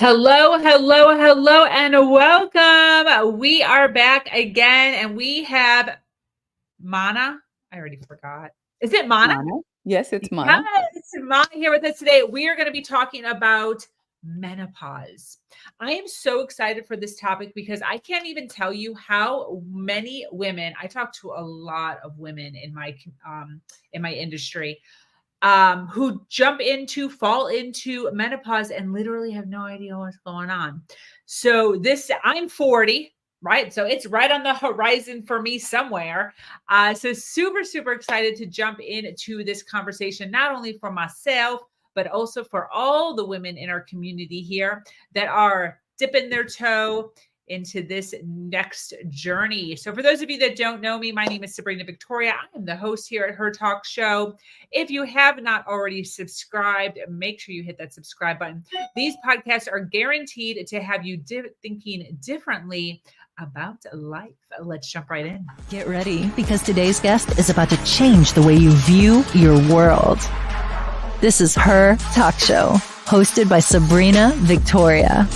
Hello, hello, hello, and welcome. We are back again, and we have Manna. I already forgot. Is it Manna? Mana. Yes, it's Mana. Yes, Manna here with us today. We are going to be talking about menopause. I am so excited for this topic because I can't even tell you how many women. I talk to a lot of women in my industry who fall into menopause and literally have no idea what's going on. So I'm 40, right? So it's right on the horizon for me somewhere. So super, super excited to jump into this conversation, not only for myself, but also for all the women in our community here that are dipping their toe into this next journey. So for those of you that don't know me, my name is Sabrina Victoria. I am the host here at Her Talk Show. If you have not already subscribed, make sure you hit that subscribe button. These podcasts are guaranteed to have you thinking differently about life. Let's jump right in. Get ready, because today's guest is about to change the way you view your world. This is Her Talk Show, hosted by Sabrina Victoria.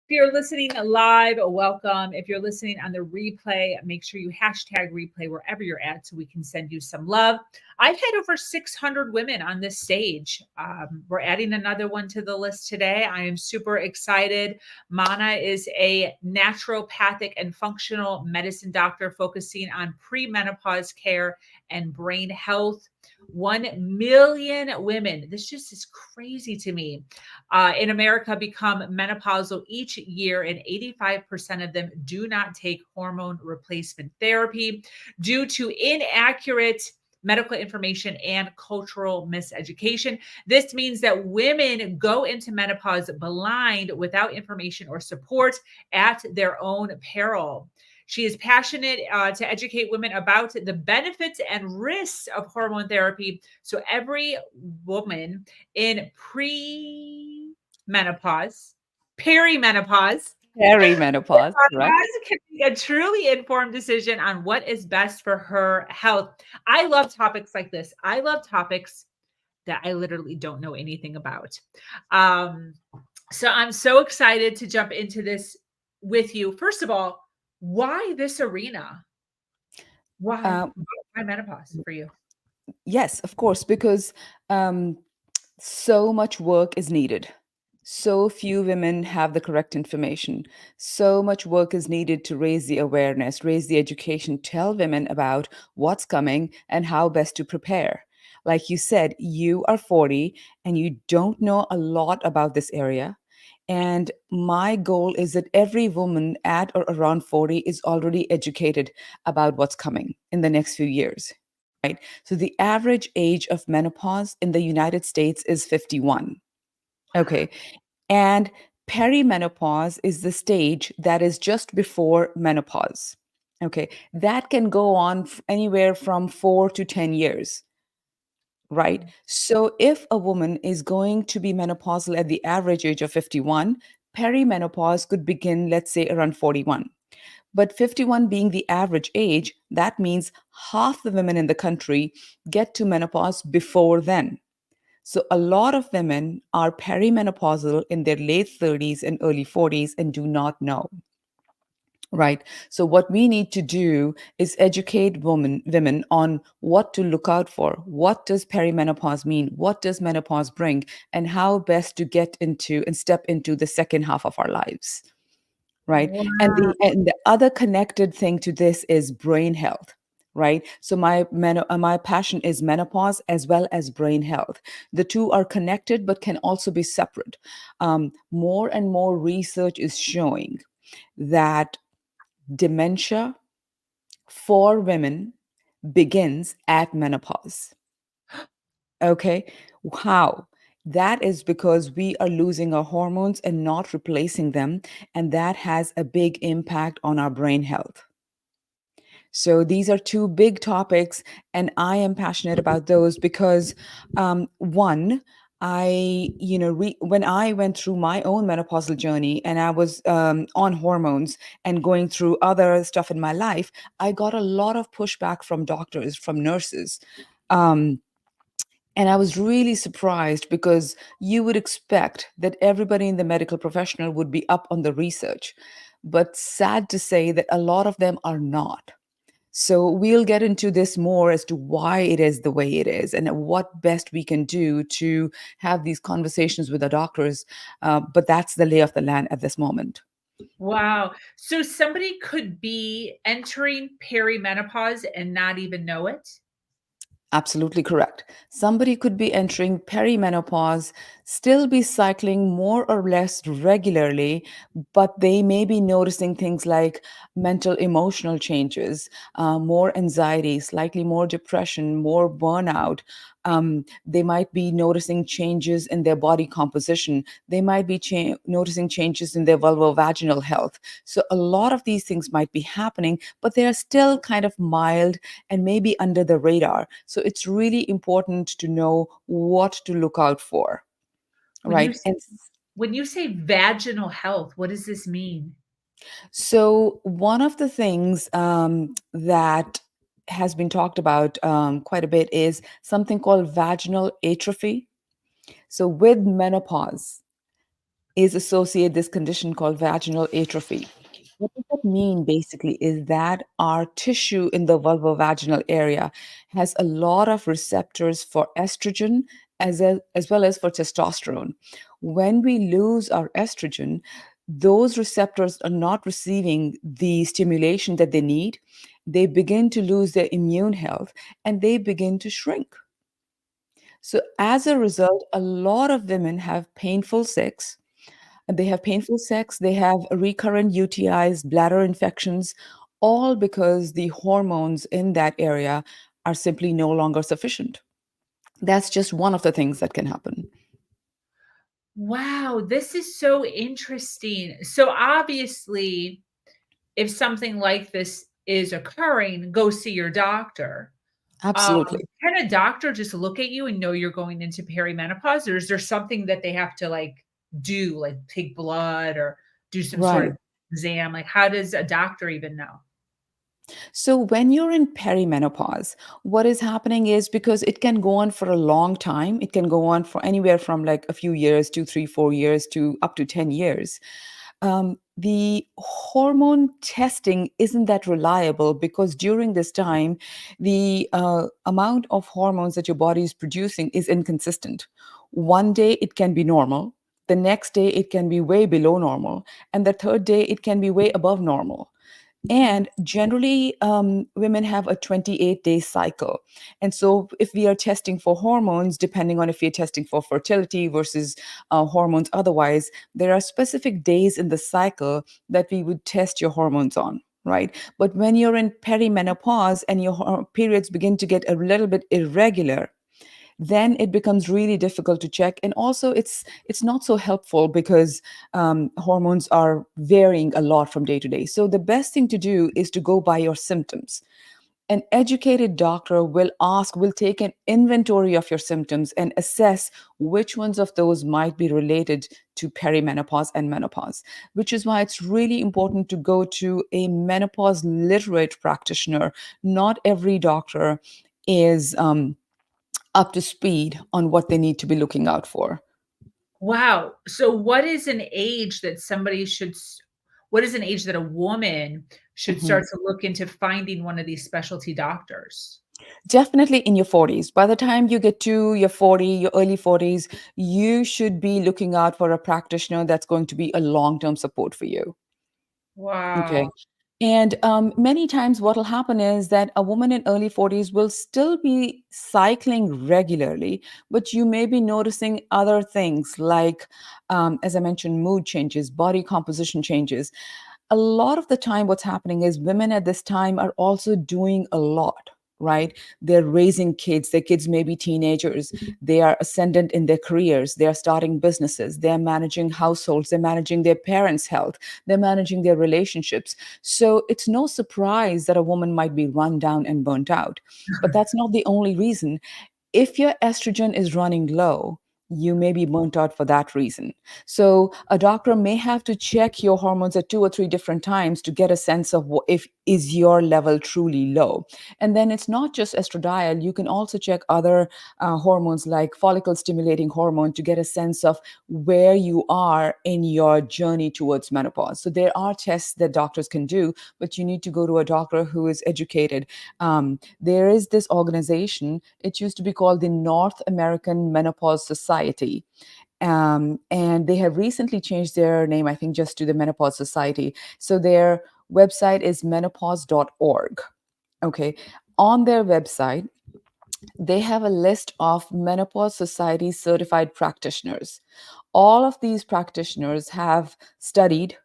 If you're listening live, welcome. If you're listening on the replay, make sure you hashtag replay wherever you're at so we can send you some love. I've had over 600 women on this stage. We're adding another one to the list today. I am super excited. Manna is a naturopathic and functional medicine doctor focusing on premenopause care and brain health. 1 million women, this just is crazy to me, in America become menopausal each year, and 85% of them do not take hormone replacement therapy due to inaccurate medical information and cultural miseducation. This means that women go into menopause blind, without information or support, at their own peril. She is passionate to educate women about the benefits and risks of hormone therapy, so every woman in menopause, perimenopause, Perimenopause, right? can make a truly informed decision on what is best for her health. I love topics like this. I love topics that I literally don't know anything about. Um, so I'm so excited to jump into this with you. First of all, why this arena? Why, Um, why menopause for you? yes, of course, because um, so much work is needed. So few women have the correct information. So much work is needed to raise the awareness, raise the education, tell women about what's coming and how best to prepare. Like you said, you are 40 and you don't know a lot about this area. And my goal is that every woman at or around 40 is already educated about what's coming in the next few years, right? So the average age of menopause in the United States is 51. Okay. And perimenopause is the stage that is just before menopause. Okay. That can go on anywhere from 4 to 10 years, right? So if a woman is going to be menopausal at the average age of 51, perimenopause could begin, let's say, around 41. But 51 being the average age, that means half the women in the country get to menopause before then. So a lot of women are perimenopausal in their late 30s and early 40s and do not know. Right. So what we need to do is educate women on what to look out for. What does perimenopause mean? What does menopause bring? And how best to get into and step into the second half of our lives. Right. And the other connected thing to this is brain health. Right. So my passion is menopause as well as brain health. The two are connected but can also be separate. More and more research is showing that dementia for women begins at menopause. Okay. How? That is because we are losing our hormones and not replacing them. And that has a big impact on our brain health. So these are two big topics, and I am passionate about those because, one, when I went through my own menopausal journey and I was on hormones and going through other stuff in my life, I got a lot of pushback from doctors, from nurses. Um, And I was really surprised because you would expect that everybody in the medical professional would be up on the research. But sad to say that a lot of them are not. So we'll get into this more as to why it is the way it is and what best we can do to have these conversations with the doctors. But that's the lay of the land at this moment. Wow. So somebody could be entering perimenopause and not even know it? Absolutely correct. Somebody could be entering perimenopause, still be cycling more or less regularly, but they may be noticing things like mental emotional changes, more anxiety, slightly more depression, more burnout. They might be noticing changes in their body composition. They might be noticing changes in their vulvovaginal health. So, a lot of these things might be happening, but they are still kind of mild and maybe under the radar. So it's really important to know what to look out for, When you right? s And when you say vaginal health, what does this mean? so one of the things that has been talked about quite a bit is something called vaginal atrophy. So with menopause, is associated this condition called vaginal atrophy. What does that mean basically is that our tissue in the vulvovaginal area has a lot of receptors for estrogen as well as for testosterone. When we lose our estrogen, those receptors are not receiving the stimulation that they need. They begin to lose their immune health and they begin to shrink. So, as a result, a lot of women have painful sex, they have painful sex, they have recurrent UTIs, bladder infections, all because the hormones in that area are simply no longer sufficient. That's just one of the things that can happen. Wow, this is so interesting. So obviously, if something like this is occurring, go see your doctor. Absolutely. Can a doctor just look at you and know you're going into perimenopause, or is there something that they have to, like, do, like take blood or do some sort Right. of exam? Like, how does a doctor even know? So, when you're in perimenopause, what is happening is because it can go on for a long time, it can go on for anywhere from like a few years, 2, 3, 4 years to up to 10 years. The hormone testing isn't that reliable because during this time, the amount of hormones that your body is producing is inconsistent. One day it can be normal, the next day it can be way below normal, and the third day it can be way above normal. And generally, women have a 28-day cycle. And so, if we are testing for hormones, depending on if we're testing for fertility versus hormones otherwise, there are specific days in the cycle that we would test your hormones on. Right. But when you're in perimenopause and your periods begin to get a little bit irregular, then it becomes really difficult to check, and also it's not so helpful because hormones are varying a lot from day to day. So the best thing to do is to go by your symptoms. An educated doctor will take an inventory of your symptoms and assess which ones of those might be related to perimenopause and menopause, which is why it's really important to go to a menopause literate practitioner. Not every doctor is up to speed on what they need to be looking out for. Wow. So what is an age that what is an age that a woman should start Mhm. to look into finding one of these specialty doctors? Definitely in your 40s. By the time you get to your your early 40s, you should be looking out for a practitioner that's going to be a long term support for you. Wow. Okay. And many times, what will happen is that a woman in early 40s will still be cycling regularly, but you may be noticing other things like, as I mentioned, mood changes, body composition changes. A lot of the time, what's happening is women at this time are also doing a lot. Right? They're raising kids. Their kids may be teenagers. They are ascendant in their careers. They are starting businesses. They're managing households. They're managing their parents' health. They're managing their relationships. So it's no surprise that a woman might be run down and burnt out. But that's not the only reason. If your estrogen is running low, you may be burnt out for that reason. So, a doctor may have to check your hormones at 2 or 3 different times to get a sense of if is your level truly low? And then it's not just estradiol. You can also check other hormones like follicle stimulating hormone to get a sense of where you are in your journey towards menopause. So there are tests that doctors can do, but you need to go to a doctor who is educated. There is this organization, it used to be called the North American Menopause Society. And they have recently changed their name, I think, just to the Menopause Society. So their website is menopause.org. Okay. On their website, they have a list of Menopause Society certified practitioners. All of these practitioners have studied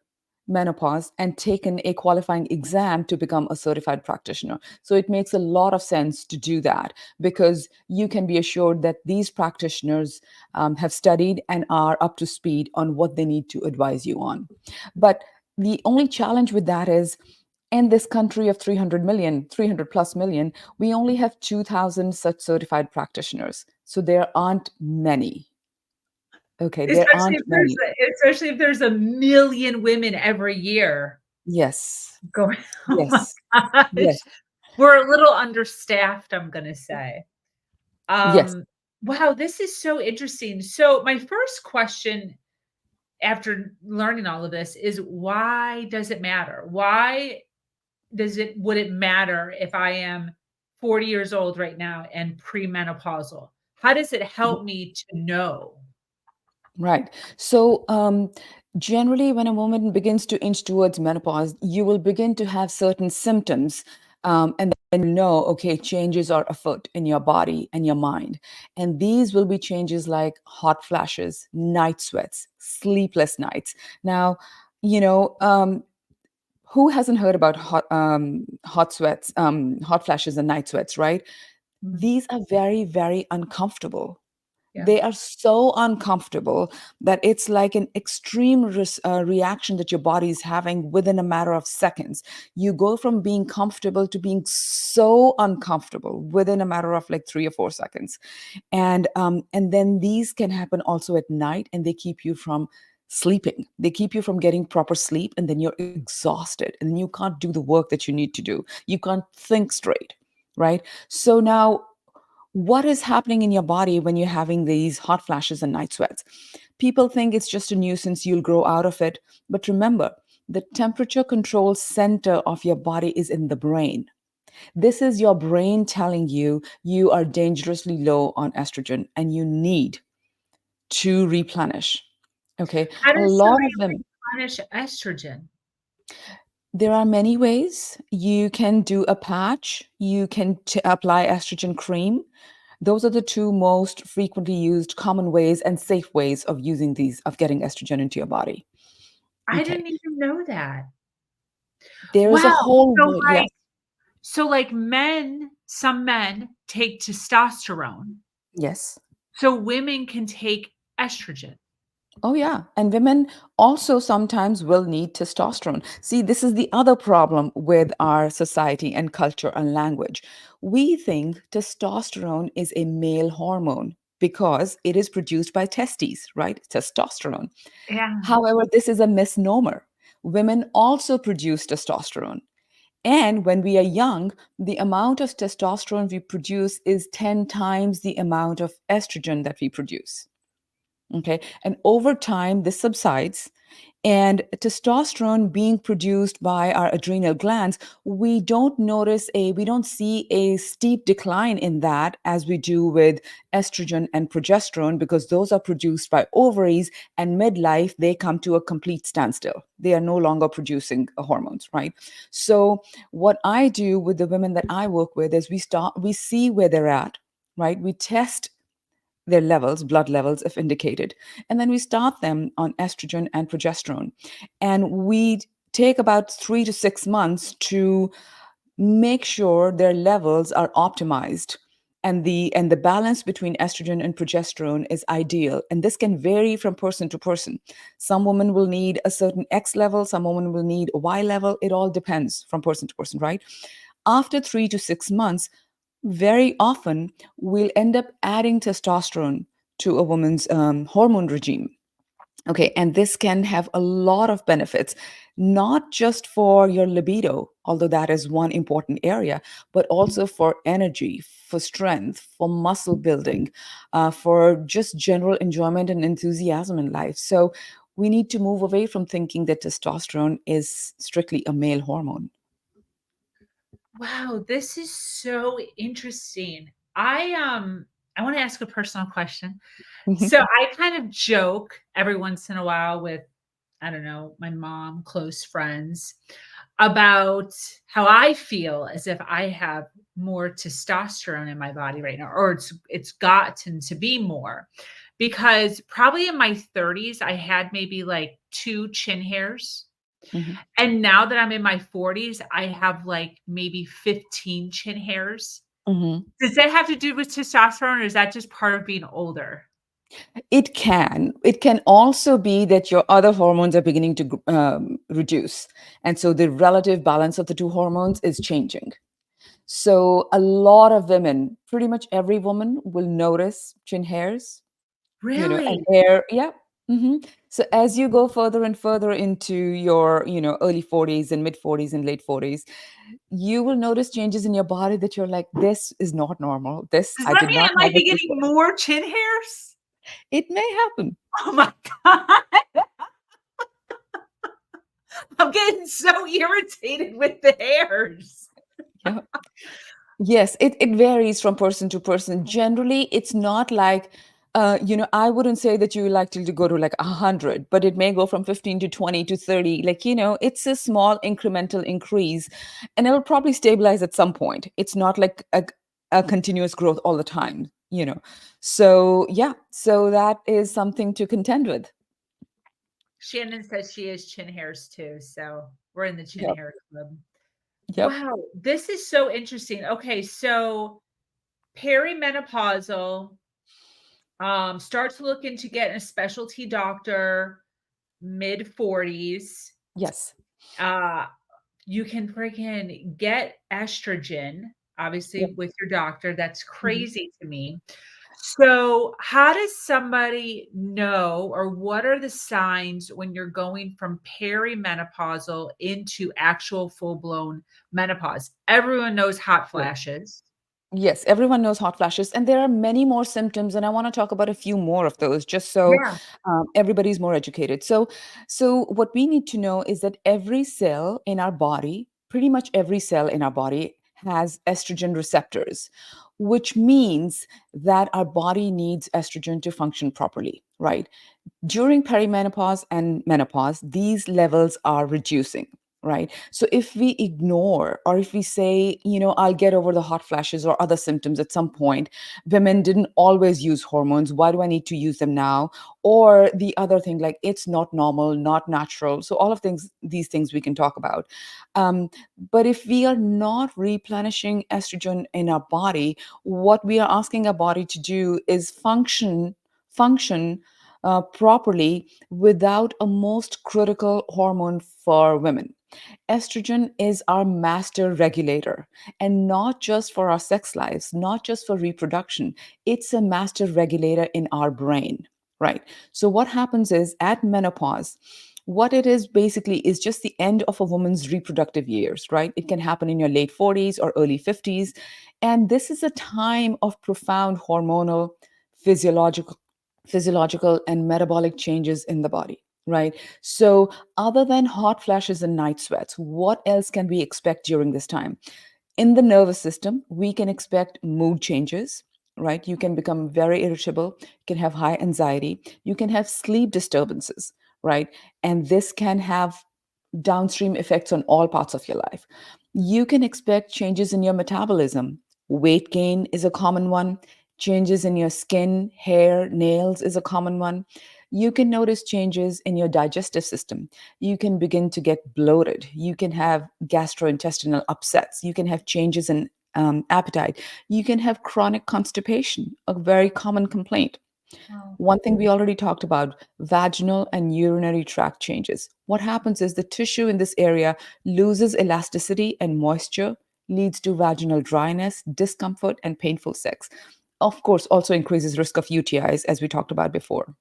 menopause and taken a qualifying exam to become a certified practitioner. So it makes a lot of sense to do that, because you can be assured that these practitioners have studied and are up to speed on what they need to advise you on. But the only challenge with that is, in this country of 300 million, 300 plus million, we only have 2,000 such certified practitioners. So there aren't many. Okay, there Especially aren't if many. there's a million women every year Yes, going. Oh my yes, gosh. yes, We're a little understaffed, I'm gonna say. yes. Um, wow, this is so interesting. So my first question after learning all of this is, why does it matter? Why would it matter if I am 40 years old right now and premenopausal? How does it help me to know? Right. So, generally, when a woman begins to inch towards menopause, you will begin to have certain symptoms. And then you know, okay, changes are afoot in your body and your mind. And these will be changes like hot flashes, night sweats, sleepless nights. Now, you know, who hasn't heard about hot sweats, hot flashes, and night sweats, right? Mm, These are very, very uncomfortable. yeah. They are so uncomfortable that it's like an extreme reaction that your body is having within a matter of seconds. You go from being comfortable to being so uncomfortable within a matter of like 3 or 4 seconds. And then these can happen also at night, and they keep you from sleeping. They keep you from getting proper sleep, and then you're exhausted, and then you can't do the work that you need to do. You can't think straight, right? So now, what is happening in your body when you're having these hot flashes and night sweats? People think it's just a nuisance, you'll grow out of it. But remember, the temperature control center of your body is in the brain. This is your brain telling you you are dangerously low on estrogen and you need to replenish. Okay. How A does lot somebody of them, replenish estrogen? there are many ways. You can do a patch, you can apply estrogen cream. Those are the two most frequently used common ways and safe ways of using these, of getting estrogen into your body. I Okay. didn't even know that. There is a Wow. whole So world. Yes. like some men take testosterone, Yes. so women can take estrogen. Oh, yeah. And women also sometimes will need testosterone. See, this is the other problem with our society and culture and language. We think testosterone is a male hormone because it is produced by testes, right? Testosterone. Yeah. However, this is a misnomer. Women also produce testosterone. And when we are young, the amount of testosterone we produce is 10 times the amount of estrogen that we produce. Okay. And over time, this subsides. And testosterone being produced by our adrenal glands, we don't see a steep decline in that as we do with estrogen and progesterone, because those are produced by ovaries, and midlife, they come to a complete standstill. They are no longer producing hormones, right? So, what I do with the women that I work with is we see where they're at, right? We test their levels, blood levels, if indicated. And then we start them on estrogen and progesterone. And we take about 3 to 6 months to make sure their levels are optimized. And the balance between estrogen and progesterone is ideal. And this can vary from person to person. Some women will need a certain X level, some women will need a Y level. It all depends from person to person, right? After 3 to 6 months, very often we'll end up adding testosterone to a woman's hormone regime. Okay, and this can have a lot of benefits, not just for your libido, although that is one important area, but also for energy, for strength, for muscle building, for just general enjoyment and enthusiasm in life. So we need to move away from thinking that testosterone is strictly a male hormone. Wow, this is so interesting. I want to ask a personal question. So I kind of joke every once in a while with, I don't know, my mom, close friends about how I feel as if I have more testosterone in my body right now, or it's gotten to be more. Because probably in my 30s, I had maybe like two chin hairs. Mhm. And now that I'm in my 40s, I have like maybe 15 chin hairs. Mhm. Does that have to do with testosterone or is that just part of being older? It can. It can also be that your other hormones are beginning to reduce. And so the relative balance of the two hormones is changing. So a lot of women, pretty much every woman will notice chin hairs, and Really? hair. Yeah. So as you go further and further into your, early 40s and mid 40s and late 40s, you will notice changes in your body that you're like, this is not normal. This, Does I that did mean not I have might this be getting before. more chin hairs? It may happen. Oh my god. I'm getting so irritated with the hairs. Yeah. Yes, it varies from person to person. Generally, it's not like, I wouldn't say that you like to go to like 100, but it may go from 15 to 20 to 30. Like, it's a small incremental increase and it'll probably stabilize at some point. It's not like a continuous growth all the time. So, yeah, so that is something to contend with. Shannon says she has chin hairs too, so we're in the chin Yep. hair club. Yep. Wow, this is so interesting. Okay, so perimenopausal, start to look into getting a specialty doctor mid 40s. Yes. Uh, you can freaking get estrogen, Yep. obviously, with your doctor. That's Mhm. crazy to me. So, how does somebody know, or what are the signs when you're going from perimenopausal into actual full blown menopause? Everyone knows hot Yes. flashes. Yes, everyone knows hot flashes, and there are many more symptoms, and I want to talk about a few more of those, just so Yeah. everybody's more educated. So what we need to know is that every cell in our body, pretty much every cell in our body, has estrogen receptors, which means that our body needs estrogen to function properly, right? During perimenopause and menopause, these levels are reducing, right? So if we ignore or if we say, I'll get over the hot flashes or other symptoms at some point, women didn't always use hormones. Why do I need to use them now? Or the other thing, like it's not normal, not natural. So all of these things we can talk about. Um, but if we are not replenishing estrogen in our body, what we are asking our body to do is function properly without a most critical hormone for women. Estrogen is our master regulator, and not just for our sex lives, not just for reproduction. It's a master regulator in our brain, right? So, what happens is at menopause, what it is basically is just the end of a woman's reproductive years, right? It can happen in your late 40s or early 50s. And this is a time of profound hormonal, physiological, physiological and metabolic changes in the body, right? So, other than hot flashes and night sweats, what else can we expect during this time? In the nervous system, we can expect mood changes, right? You can become very irritable, you can have high anxiety, you can have sleep disturbances, right? And this can have downstream effects on all parts of your life. You can expect changes in your metabolism. Weight gain is a common one. Changes in your skin, hair, nails is a common one. You can notice changes in your digestive system. You can begin to get bloated. You can have gastrointestinal upsets. You can have changes in appetite. You can have chronic constipation, a very common complaint. Wow. One thing we already talked about, vaginal and urinary tract changes. What happens is the tissue in this area loses elasticity and moisture, leads to vaginal dryness, discomfort, and painful sex. Of course, also increases risk of UTIs, as we talked about before.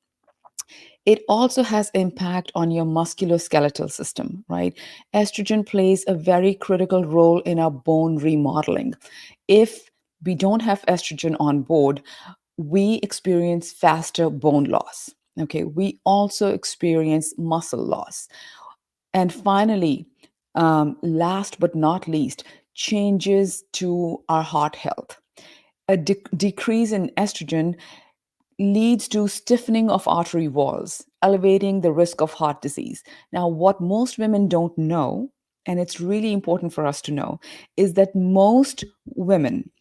It also has impact on your musculoskeletal system, right? Estrogen plays a very critical role in our bone remodeling. If we don't have estrogen on board, we experience faster bone loss. Okay, we also experience muscle loss. And finally, last but not least, changes to our heart health. A decrease in estrogen leads to stiffening of artery walls, elevating the risk of heart disease. Now, what most women don't know, and it's really important for us to know, is that most women,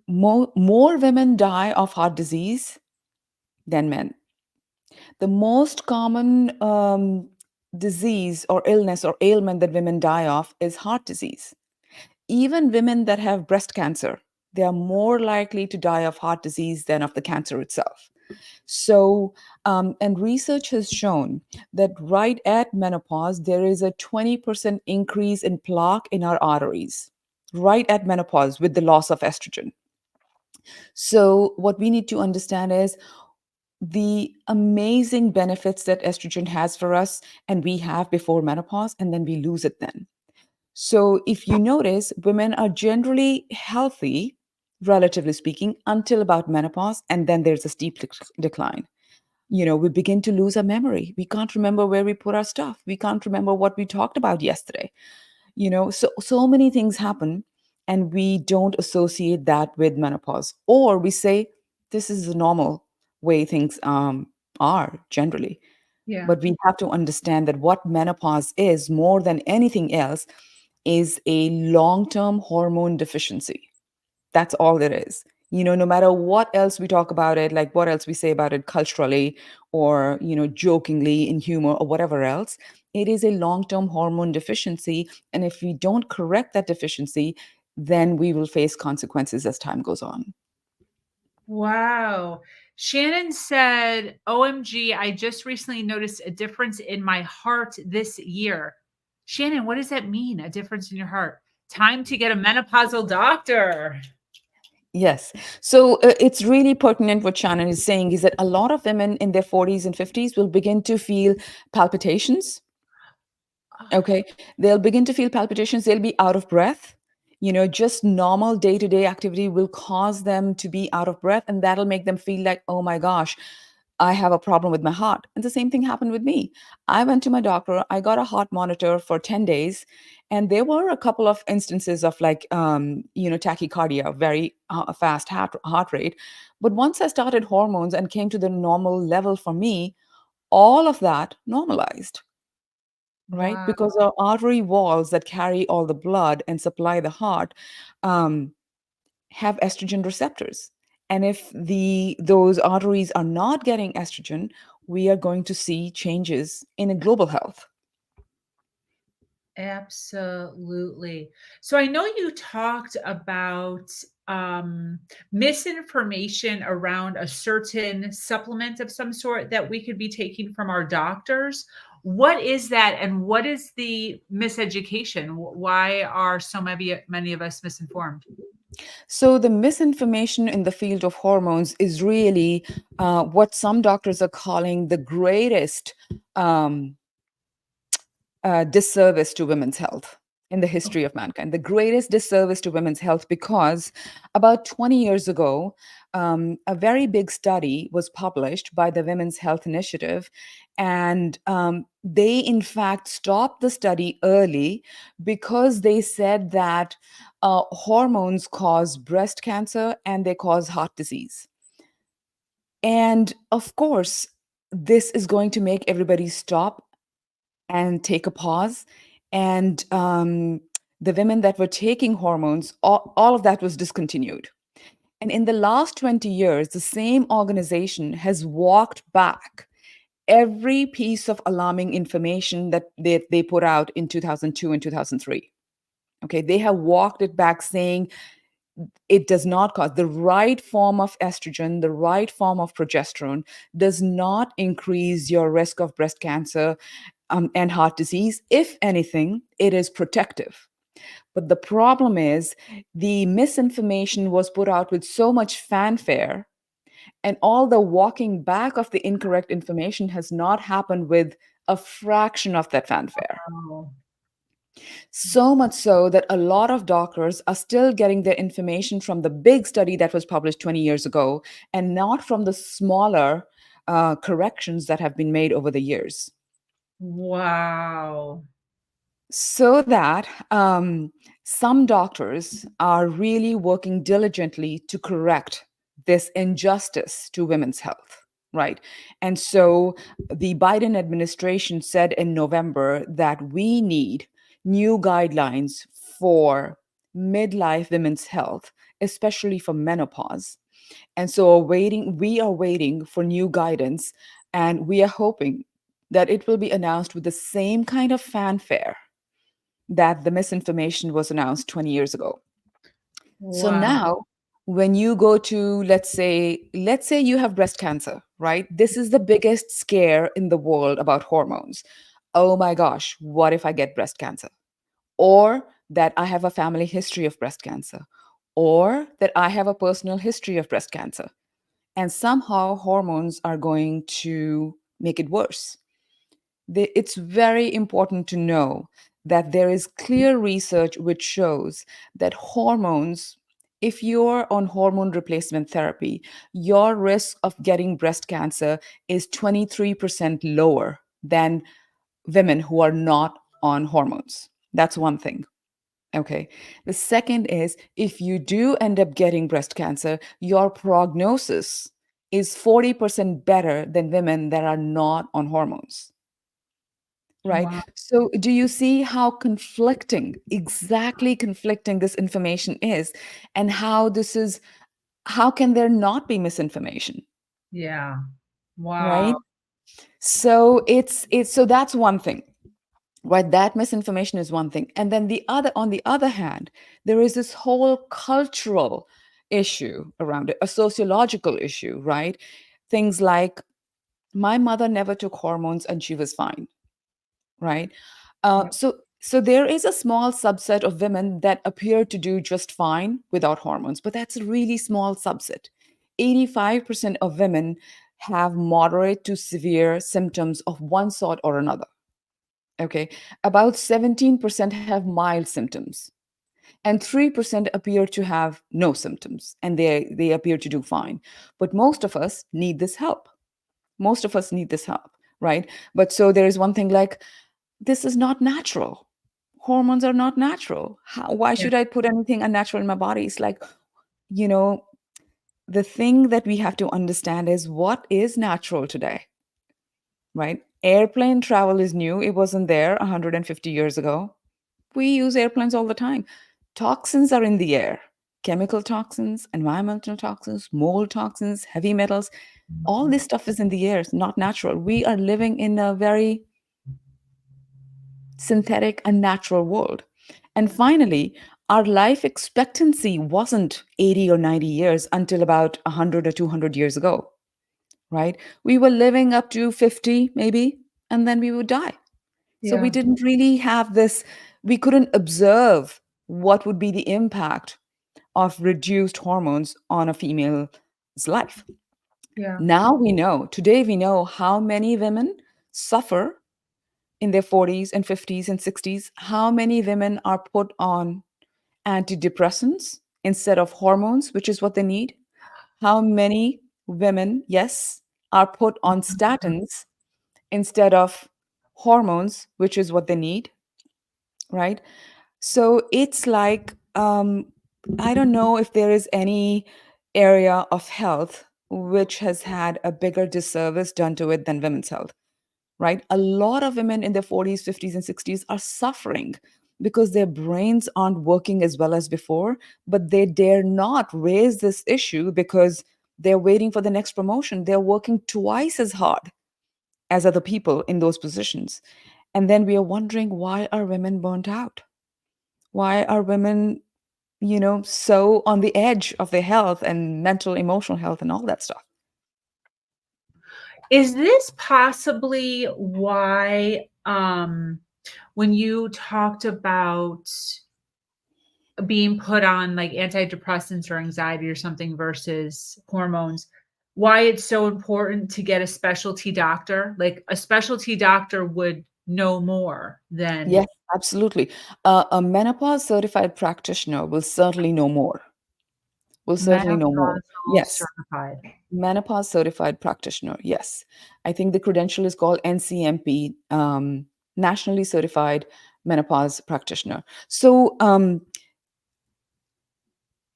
more women die of heart disease than men. The most common disease or illness or ailment that women die of is heart disease. Even women that have breast cancer, they are more likely to die of heart disease than of the cancer itself. So, and research has shown that right at menopause, there is a 20% increase in plaque in our arteries, right at menopause with the loss of estrogen. So, what we need to understand is the amazing benefits that estrogen has for us, and we have before menopause, and then we lose it then. So, if you notice, women are generally healthy, relatively speaking, until about menopause, and then there's a steep decline. We begin to lose our memory. We can't remember where we put our stuff. We can't remember what we talked about yesterday. So many things happen, and we don't associate that with menopause, or we say this is the normal way things are generally. Yeah. But we have to understand that what menopause is more than anything else is a long-term hormone deficiency. That's all there is. No matter what else we talk about it, like what else we say about it culturally or, jokingly in humor or whatever else, it is a long term hormone deficiency. And if we don't correct that deficiency, then we will face consequences as time goes on. Wow. Shannon said, OMG, I just recently noticed a difference in my heart this year. Shannon, what does that mean? A difference in your heart? Time to get a menopausal doctor. Yes. So it's really pertinent what Shannon is saying is that a lot of women in their 40s and 50s will begin to feel palpitations. Okay. They'll begin to feel palpitations. They'll be out of breath. Just normal day to day activity will cause them to be out of breath. And that'll make them feel like, oh my gosh, I have a problem with my heart. And the same thing happened with me. I went to my doctor. I got a heart monitor for 10 days. And there were a couple of instances of tachycardia, very fast heart rate. But once I started hormones and came to the normal level for me, all of that normalized, right? Wow. Because our artery walls that carry all the blood and supply the heart um, have estrogen receptors. And if those arteries are not getting estrogen, we are going to see changes in a global health. Absolutely. So I know you talked about misinformation around a certain supplement of some sort that we could be taking from our doctors. What is that, and what is the miseducation? Why are so many of us misinformed? So, the misinformation in the field of hormones is really what some doctors are calling the greatest um, disservice to women's health in the history of mankind, the greatest disservice to women's health, because about 20 years ago, a very big study was published by the Women's Health Initiative. And they, in fact, stopped the study early because they said that hormones cause breast cancer and they cause heart disease. And of course, this is going to make everybody stop and take a pause. And the women that were taking hormones, all of that was discontinued. And in the last 20 years, the same organization has walked back every piece of alarming information that they put out in 2002 and 2003. Okay, they have walked it back saying it does not cause the right form of estrogen, the right form of progesterone does not increase your risk of breast cancer and heart disease. If anything, it is protective. But the problem is the misinformation was put out with so much fanfare And all the walking back of the incorrect information has not happened with a fraction of that fanfare. Oh, So much so that a lot of doctors are still getting their information from the big study that was published 20 years ago and not from the smaller corrections that have been made over the years. wow. So that some doctors are really working diligently to correct this injustice to women's health, right? And so the Biden administration said in November that we need new guidelines for midlife women's health, especially for menopause. And so we are waiting for new guidance, and we are hoping that it will be announced with the same kind of fanfare that the misinformation was announced 20 years ago. So Wow. now when you go to, let's say you have breast cancer, right? This is the biggest scare in the world about hormones. Oh my gosh, what if I get breast cancer? Or that I have a family history of breast cancer, or that I have a personal history of breast cancer. And somehow hormones are going to make it worse. It's very important to know that there is clear research which shows that hormones, if you're on hormone replacement therapy, your risk of getting breast cancer is 23% lower than women who are not on hormones. That's one thing. Okay. The second is if you do end up getting breast cancer, your prognosis is 40% better than women that are not on hormones. Right. Wow. So, do you see how conflicting, exactly conflicting this information is, and how can there not be misinformation? Yeah. Right. Wow. So, so that's one thing, right? That misinformation is one thing. And then on the other hand, there is this whole cultural issue around it, a sociological issue, right? Things like my mother never took hormones and she was fine, right? Yep. So there is a small subset of women that appear to do just fine without hormones, but that's a really small subset. 85% of women have moderate to severe symptoms of one sort or another. Okay. About 17% have mild symptoms, and 3% appear to have no symptoms, and they appear to do fine. But most of us need this help. Most of us need this help, right? But so there is one thing like, this is not natural. Hormones are not natural. Why Yeah. should I put anything unnatural in my body? It's like, you know, the thing that we have to understand is what is natural today, right? Airplane travel is new. It wasn't there 150 years ago. We use airplanes all the time. Toxins are in the air, chemical toxins, environmental toxins, mold toxins, heavy metals. All this stuff is in the air. It's not natural. We are living in a very synthetic, unnatural world. And finally, our life expectancy wasn't 80 or 90 years until about 100 or 200 years ago, right? We were living up to 50, maybe, and then we would die. So we Yeah. didn't really have this, we couldn't observe what would be the impact of reduced hormones on a female's life. Yeah. Now we know, today we know how many women suffer in their 40s and 50s and 60s, how many women are put on antidepressants instead of hormones, which is what they need. How many women, yes, are put on statins instead of hormones, which is what they need, right? So it's like, I don't know if there is any area of health which has had a bigger disservice done to it than women's health, right? A lot of women in their 40s, 50s, and 60s are suffering because their brains aren't working as well as before, but they dare not raise this issue because they're waiting for the next promotion. They're working twice as hard as other people in those positions. And then we are wondering, why are women burnt out? Why are women, so on the edge of their health and mental, emotional health and all that stuff? Is this possibly why when you talked about being put on like antidepressants or anxiety or something versus hormones, why it's so important to get a specialty doctor? Like a specialty doctor would know more than Yes, absolutely. A menopause certified practitioner will certainly know more. Will certainly know more. menopausal Yes. certified. Menopause certified practitioner. Yes. I think the credential is called NCMP, Nationally Certified Menopause Practitioner. So,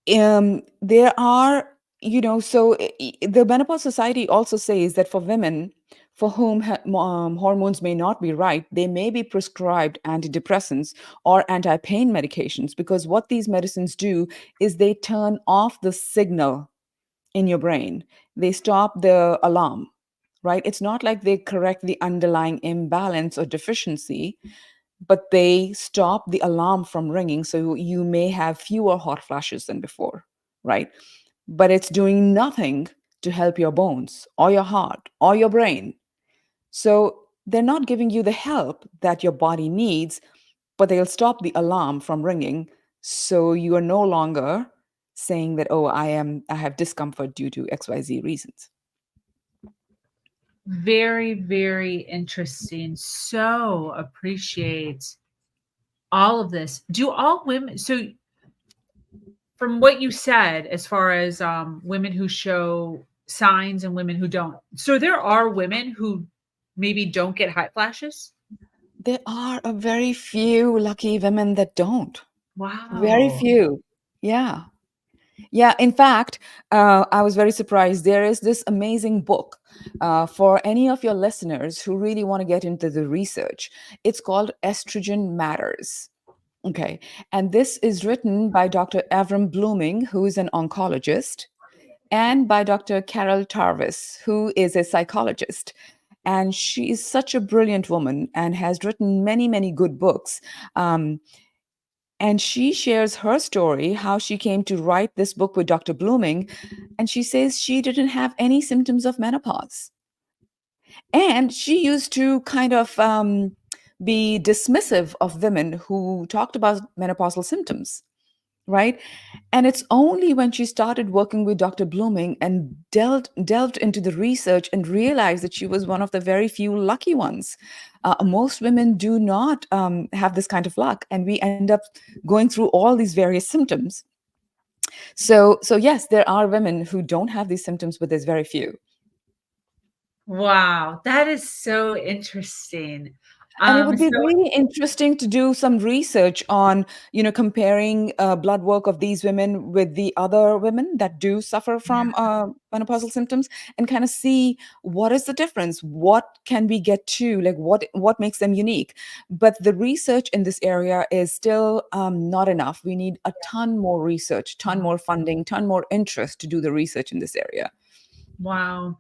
there are, the Menopause Society also says that for women for whom hormones may not be right, they may be prescribed antidepressants or anti-pain medications, because what these medicines do is they turn off the signal in your brain. They stop the alarm, right? It's not like they correct the underlying imbalance or deficiency, but they stop the alarm from ringing. So you may have fewer hot flashes than before, right? But it's doing nothing to help your bones or your heart or your brain. So they're not giving you the help that your body needs, but they'll stop the alarm from ringing. So you are no longer saying that, oh, I have discomfort due to XYZ reasons. Very, very interesting. So appreciate all of this. Do all women, so from what you said, as far as women who show signs and women who don't, so there are women who maybe don't get hot flashes? There are a very few lucky women that don't. Very Wow. few. Yeah. Yeah. In fact, I was very surprised. There is this amazing book for any of your listeners who really want to get into the research. It's called Estrogen Matters. Okay. And this is written by Dr. Avram Blooming, who is an oncologist, and by Dr. Carol Tarvis, who is a psychologist. And she is such a brilliant woman and has written many, many good books. Um, and she shares her story, how she came to write this book with Dr. Blooming. And she says she didn't have any symptoms of menopause. And she used to kind of be dismissive of women who talked about menopausal symptoms, right? And it's only when she started working with Dr. Blooming and delved into the research and realized that she was one of the very few lucky ones. Most women do not have this kind of luck, and we end up going through all these various symptoms. So yes, there are women who don't have these symptoms, but there's very few. Wow. That is so interesting. And it would be So really interesting to do some research on, comparing blood work of these women with the other women that do suffer from menopausal symptoms, and kind of see what is the difference, what can we get to, like what makes them unique. But the research in this area is still not enough. We need a ton more research, ton more funding, ton more interest to do the research in this area. wow.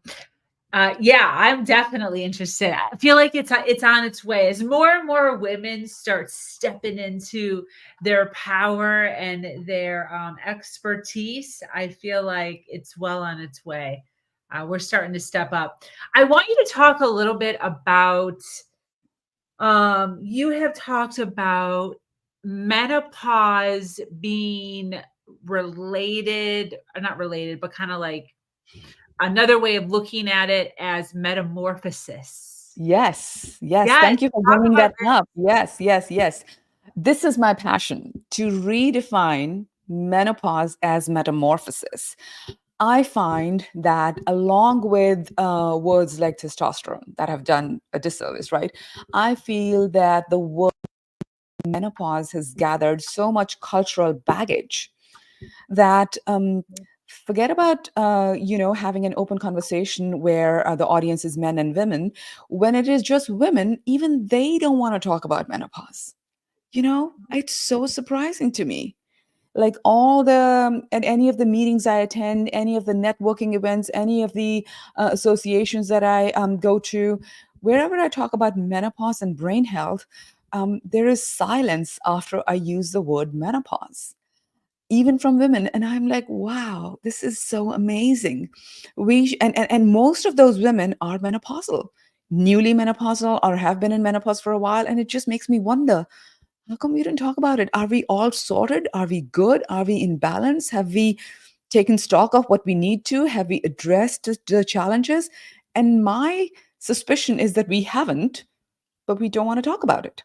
Yeah, I'm definitely interested. I feel like it's on its way as more and more women start stepping into their power and their expertise. I feel like it's well on its way. We're starting to step up. I want you to talk a little bit about. You have talked about menopause being related, not related, but kind of like another way of looking at it as metamorphosis. Yes, yes. Yes, Thank you for talk bringing about that up. Yes, yes, yes. This is my passion, to redefine menopause as metamorphosis. I find that, along with words like testosterone that have done a disservice, right? I feel that the word menopause has gathered so much cultural baggage that forget about having an open conversation where the audience is men and women. When it is just women, even they don't want to talk about menopause. It's so surprising to me. Like, all the at any of the meetings I attend, any of the networking events, any of the associations that I go to, wherever I talk about menopause and brain health, there is silence after I use the word menopause, even from women. And I'm like, wow, this is so amazing. And most of those women are menopausal, newly menopausal, or have been in menopause for a while. And it just makes me wonder, how come we didn't talk about it? Are we all sorted? Are we good? Are we in balance? Have we taken stock of what we need to? Have we addressed the challenges? And my suspicion is that we haven't, but we don't want to talk about it.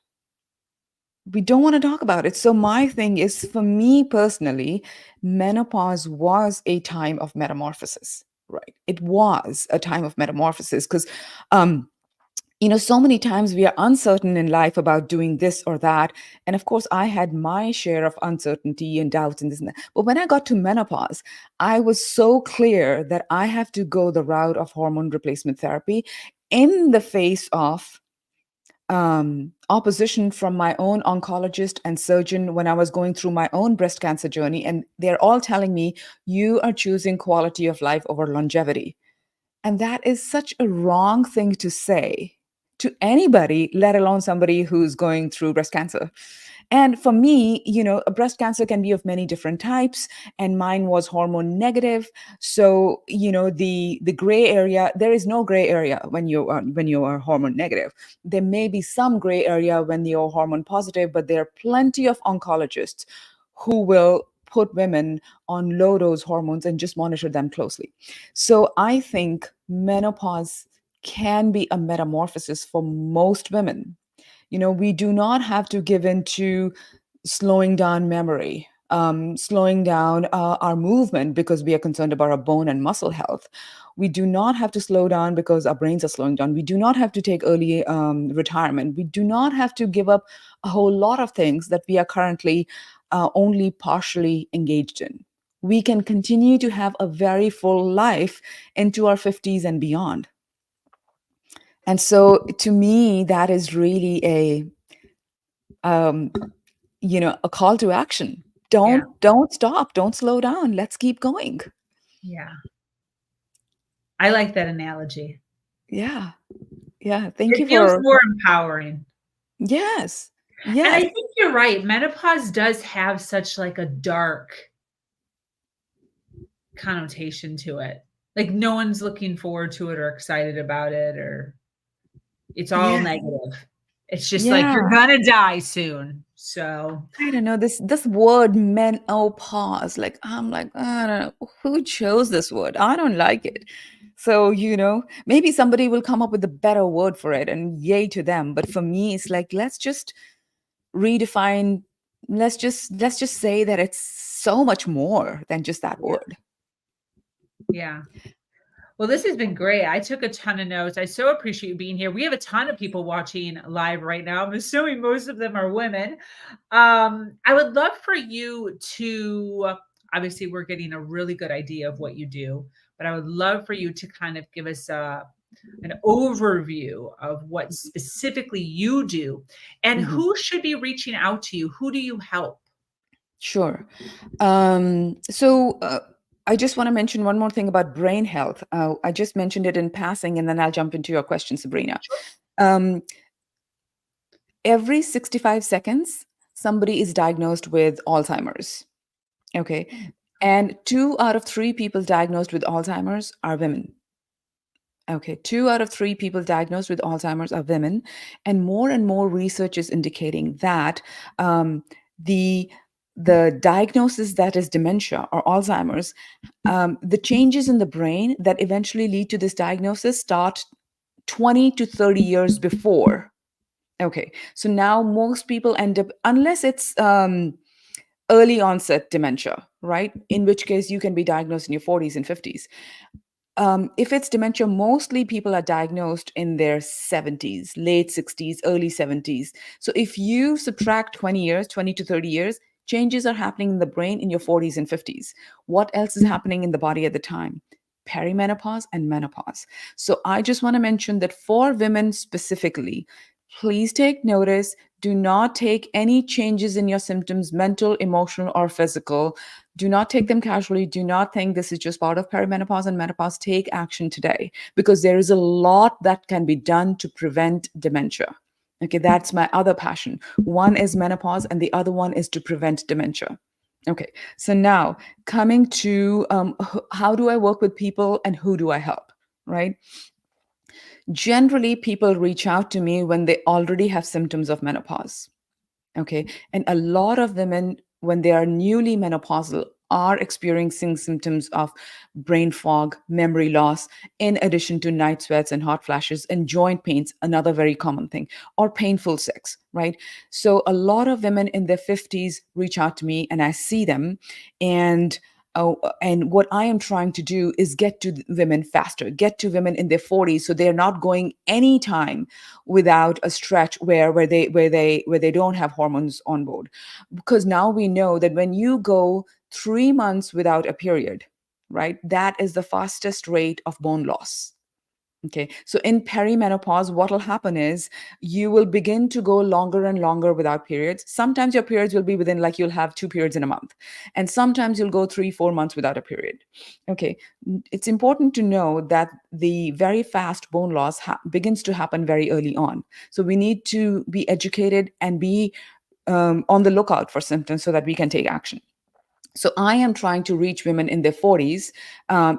We don't want to talk about it. So my thing is, for me personally, menopause was a time of metamorphosis, right? It was a time of metamorphosis because so many times we are uncertain in life about doing this or that. And of course, I had my share of uncertainty and doubts and this and that. But when I got to menopause, I was so clear that I have to go the route of hormone replacement therapy in the face of opposition from my own oncologist and surgeon when I was going through my own breast cancer journey. And they're all telling me, you are choosing quality of life over longevity. And that is such a wrong thing to say to anybody, let alone somebody who's going through breast cancer. And for me, a breast cancer can be of many different types, and mine was hormone negative. So, the gray area, there is no gray area when you are hormone negative. There may be some gray area when you're hormone positive, but there are plenty of oncologists who will put women on low dose hormones and just monitor them closely. So I think menopause can be a metamorphosis for most women. We do not have to give in to slowing down memory, slowing down our movement because we are concerned about our bone and muscle health. We do not have to slow down because our brains are slowing down. We do not have to take early retirement. We do not have to give up a whole lot of things that we are currently only partially engaged in. We can continue to have a very full life into our 50s and beyond. And so to me, that is really a call to action. Don't stop, don't slow down. Let's keep going. Yeah. I like that analogy. Yeah. Yeah. Thank you It feels for more empowering. Yes. And I Yes. think you're right. Menopause does have such like a dark connotation to it. Like no one's looking forward to it or excited about it, or it's all Yeah. negative. It's just like Yeah. you're gonna die soon. So I don't know, this word menopause, like I'm like, I don't know who chose this word. I don't like it. So, maybe somebody will come up with a better word for it, and yay to them. But for me, it's like, let's just redefine, let's just say that it's so much more than just that word. yeah. Well, this has been great. I took a ton of notes. I so appreciate you being here. We have a ton of people watching live right now. I'm assuming most of them are women. I would love for you to, obviously, we're getting a really good idea of what you do, but I would love for you to kind of give us an overview of what specifically you do and Mhm. who should be reaching out to you. Who do you help? Sure. So I just want to mention one more thing about brain health. I just mentioned it in passing, and then I'll jump into your question, Sabrina. Um, every 65 seconds, somebody is diagnosed with Alzheimer's. Okay. And 2 out of 3 people diagnosed with Alzheimer's are women. Okay, 2 out of 3 people diagnosed with Alzheimer's are women, and more research is indicating that the the diagnosis that is dementia or Alzheimer's, the changes in the brain that eventually lead to this diagnosis start 20 to 30 years before. Okay, so now most people end up, unless it's early onset dementia, right? In which case you can be diagnosed in your 40s and 50s. If it's dementia, mostly people are diagnosed in their 70s, late 60s, early 70s. So if you subtract 20 years, 20 to 30 years, changes are happening in the brain in your 40s and 50s. What else is happening in the body at the time? Perimenopause and menopause. So I just want to mention that for women specifically, please take notice. Do not take any changes in your symptoms, mental, emotional, or physical. Do not take them casually. Do not think this is just part of perimenopause and menopause. Take action today, because there is a lot that can be done to prevent dementia. Okay, that's my other passion. One is menopause, and the other one is to prevent dementia. Okay, so now coming to how do I work with people and who do I help, right? Generally, people reach out to me when they already have symptoms of menopause. Okay. And a lot of women, when they are newly menopausal, are experiencing symptoms of brain fog, memory loss, in addition to night sweats and hot flashes and joint pains, another very common thing, or painful sex, right? So a lot of women in their 50s reach out to me and I see them, and and what I am trying to do is get to women faster, get to women in their 40s, so they're not going any time without a stretch where they don't have hormones on board. Because now we know that when you go 3 months without a period, right, that is the fastest rate of bone loss. Okay, so in perimenopause, what will happen is you will begin to go longer and longer without periods. Sometimes your periods will be within, like, you'll have 2 periods in a month, and sometimes you'll go 3, 4 months without a period. Okay, it's important to know that the very fast bone loss begins to happen very early on. So we need to be educated and be on the lookout for symptoms so that we can take action. So I am trying to reach women in their 40s,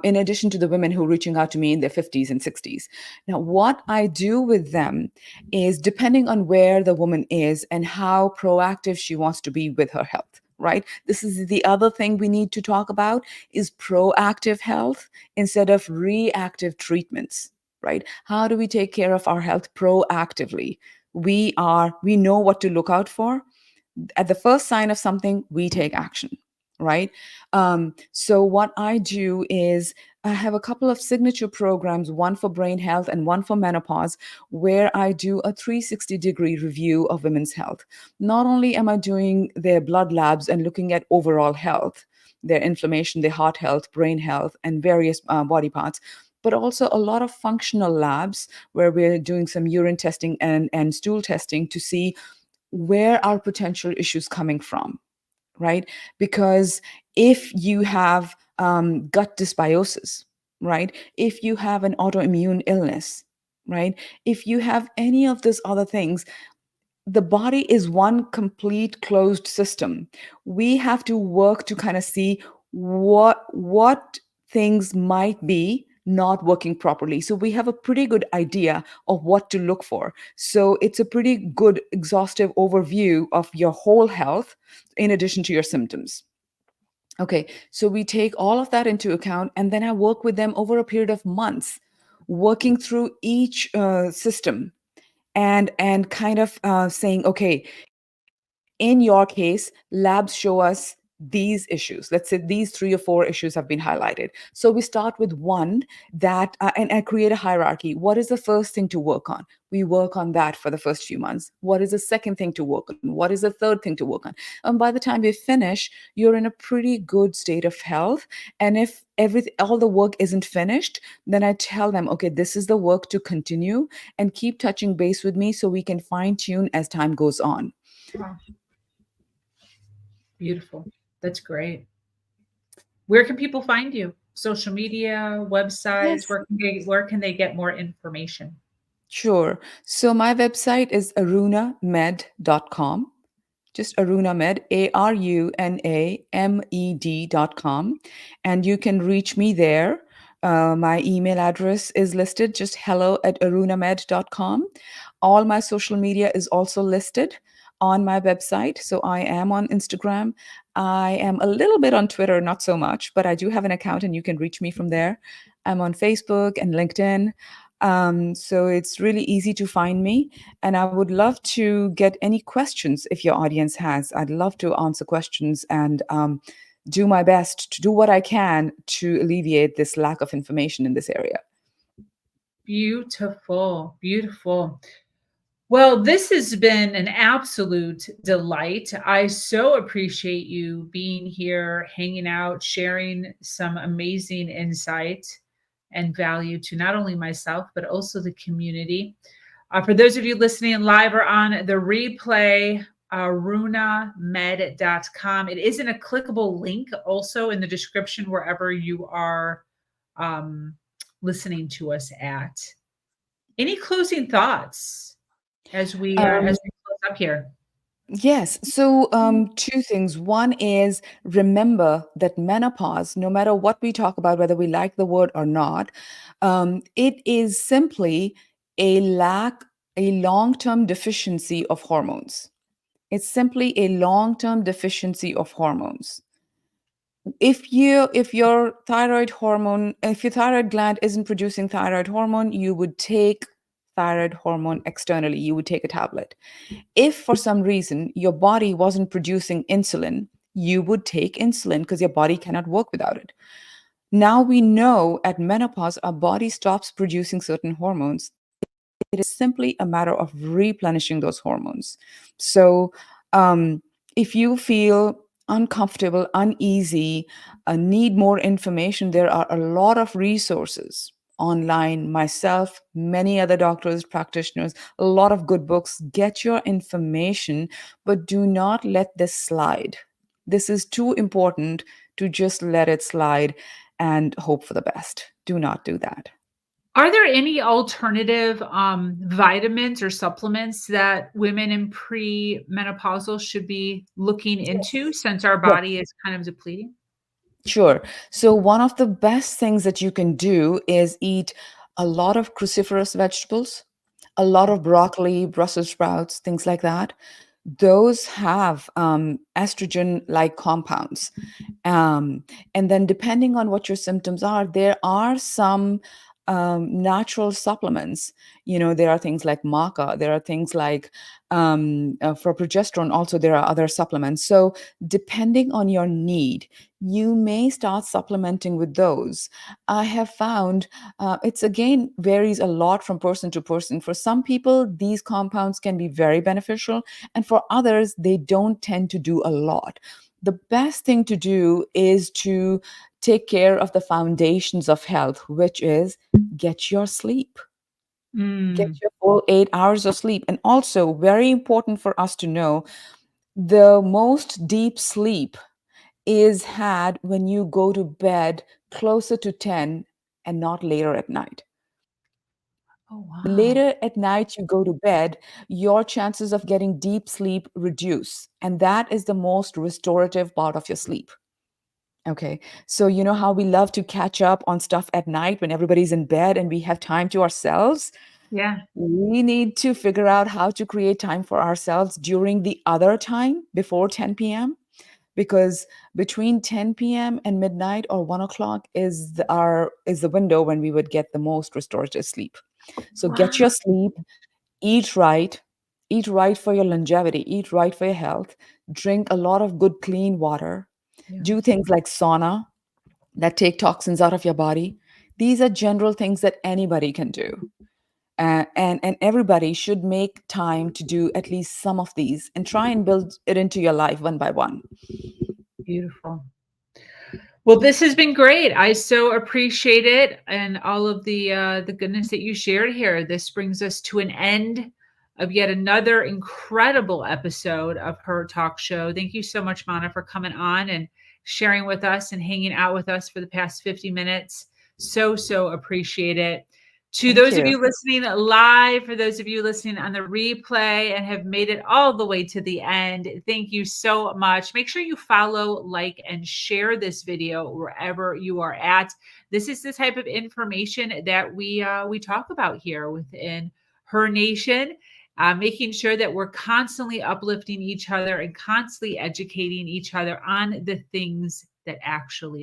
in addition to the women who are reaching out to me in their 50s and 60s. Now, what I do with them is depending on where the woman is and how proactive she wants to be with her health. Right? This is the other thing we need to talk about is proactive health instead of reactive treatments. Right? How do we take care of our health proactively? We know what to look out for. At the first sign of something, we take action, right? So what I do is I have a couple of signature programs, one for brain health and one for menopause, where I do a 360-degree review of women's health. Not only am I doing their blood labs and looking at overall health, their inflammation, their heart health, brain health, and various body parts, but also a lot of functional labs where we're doing some urine testing and stool testing to see where are potential issues coming from, right? Because if you have gut dysbiosis, right? If you have an autoimmune illness, right? If you have any of these other things, the body is one complete closed system. We have to work to kind of see what things might be not working properly, so we have a pretty good idea of what to look for. So it's a pretty good exhaustive overview of your whole health in addition to your symptoms. Okay, so we take all of that into account, and then I work with them over a period of months, working through each system, and kind of saying, okay, in your case, labs show us these issues. Let's say these 3 or 4 issues have been highlighted. So we start with one and create a hierarchy. What is the first thing to work on? We work on that for the first few months. What is the second thing to work on? What is the third thing to work on? And by the time we finish, you're in a pretty good state of health. And if all the work isn't finished, then I tell them, okay, this is the work to continue and keep touching base with me so we can fine tune as time goes on. Wow. Beautiful. That's great. Where can people find you? Social media, websites, Yes. where can they get more information? Sure. So my website is arunamed.com. Just arunamed, arunamed.com. And you can reach me there. My email address is listed, just hello@arunamed.com. All my social media is also listed on my website. So I am on Instagram. I am a little bit on Twitter, not so much, but I do have an account and you can reach me from there. I'm on Facebook and LinkedIn. So it's really easy to find me. And I would love to get any questions if your audience has. I'd love to answer questions and do my best to do what I can to alleviate this lack of information in this area. Beautiful. Beautiful. Well, this has been an absolute delight. I so appreciate you being here, hanging out, sharing some amazing insight and value to not only myself, but also the community. For those of you listening live or on the replay, runamed.com. It isn't a clickable link also in the description wherever you are listening to us at. Any closing thoughts as we close up here? Yes. So, two things. One is remember that menopause, no matter what we talk about, whether we like the word or not, it is simply a long-term deficiency of hormones. It's simply a long term deficiency of hormones. If your thyroid gland isn't producing thyroid hormone, you would take thyroid hormone externally. You would take a tablet. If for some reason your body wasn't producing insulin, you would take insulin because your body cannot work without it. Now we know at menopause, our body stops producing certain hormones. It is simply a matter of replenishing those hormones. So, if you feel uncomfortable, uneasy, need more information, there are a lot of resources online, myself, many other doctors, practitioners, a lot of good books. Get your information, but do not let this slide. This is too important to just let it slide and hope for the best. Do not do that. Are there any alternative vitamins or supplements that women in premenopausal should be looking into since our Yes. body is kind of depleting? Sure. So, one of the best things that you can do is eat a lot of cruciferous vegetables, a lot of broccoli, Brussels sprouts, things like that. Those have estrogen like compounds. Um, and then, depending on what your symptoms are, there are some natural supplements. There are things like maca, there are things like for progesterone, also, there are other supplements. So, depending on your need, you may start supplementing with those. I have found it's again varies a lot from person to person. For some people, these compounds can be very beneficial, and for others, they don't tend to do a lot. The best thing to do is to take care of the foundations of health, which is get your sleep. Get Mm. your full 8 hours of sleep. And also, very important for us to know, the most deep sleep is had when you go to bed closer to 10 and not later at night. Oh, wow. Later at night, you go to bed, your chances of getting deep sleep reduce. And that is the most restorative part of your sleep. Okay. So, you know how we love to catch up on stuff at night when everybody's in bed and we have time to ourselves? Yeah. We need to figure out how to create time for ourselves during the other time before 10 p.m. Because between 10 p.m. and midnight or 1 o'clock is the window when we would get the most restorative sleep. So get Wow. your sleep, eat right, eat right for your longevity, eat right for your health, drink a lot of good clean water, Yeah. do things like sauna that take toxins out of your body. These are general things that anybody can do. And everybody should make time to do at least some of these and try and build it into your life one by one. Beautiful. Well, this has been great. I so appreciate it and all of the goodness that you shared here. This brings us to an end of yet another incredible episode of Her Talk Show. Thank you so much, Mana, for coming on and sharing with us and hanging out with us for the past 50 minutes. So appreciate it. To Thank those of you. you listening live, for those of you listening on the replay and have made it all the way to the end, thank you so much. Make sure you follow, like, and share this video wherever you are at. This is the type of information that we talk about here within Her Nation, making sure that we're constantly uplifting each other and constantly educating each other on the things that actually